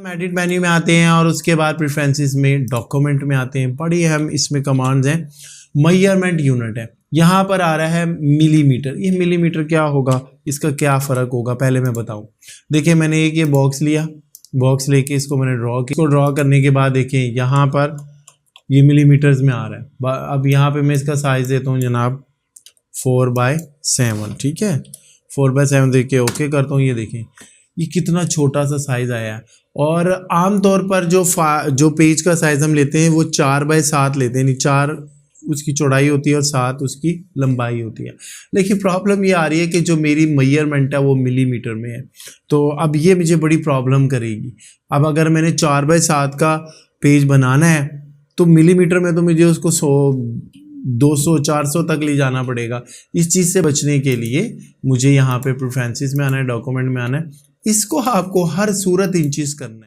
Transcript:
हम edit menu में आते हैं और उसके बाद प्रेफरेंसेस में डॉक्यूमेंट में आते हैं। बड़ी हम इसमें कमांड्स हैं। मेजरमेंट यूनिट है, यहाँ पर आ रहा है मिलीमीटर। ये मिलीमीटर क्या होगा, इसका क्या फ़र्क होगा, पहले मैं बताऊं। देखिए मैंने एक ये बॉक्स लिया, बॉक्स लेके इसको मैंने ड्रॉ करने के बाद देखिए यहाँ पर ये मिलीमीटर्स में आ रहा है। अब यहाँ पे मैं इसका साइज़ देता हूँ जनाब 4/7, ठीक है। 4/7 देखिए ओके करता हूँ। ये देखें ये कितना छोटा सा साइज़ आया है। और आमतौर पर जो पेज का साइज़ हम लेते हैं वो 4/7 लेते हैं, यानी 4 उसकी चौड़ाई होती है और 7 उसकी लंबाई होती है। लेकिन प्रॉब्लम ये आ रही है कि जो मेरी मेजरमेंट है वो मिलीमीटर में है, तो अब ये मुझे बड़ी प्रॉब्लम करेगी। अब अगर मैंने 4/7 का पेज बनाना है तो मिलीमीटर में तो मुझे उसको 100, 200, 400 तक ले जाना पड़ेगा। इस चीज़ से बचने के लिए मुझे यहाँ पे प्रेफरेंसेस में आना है, डॉक्यूमेंट में आना है। इसको आपको हर सूरत इंचेस करना है।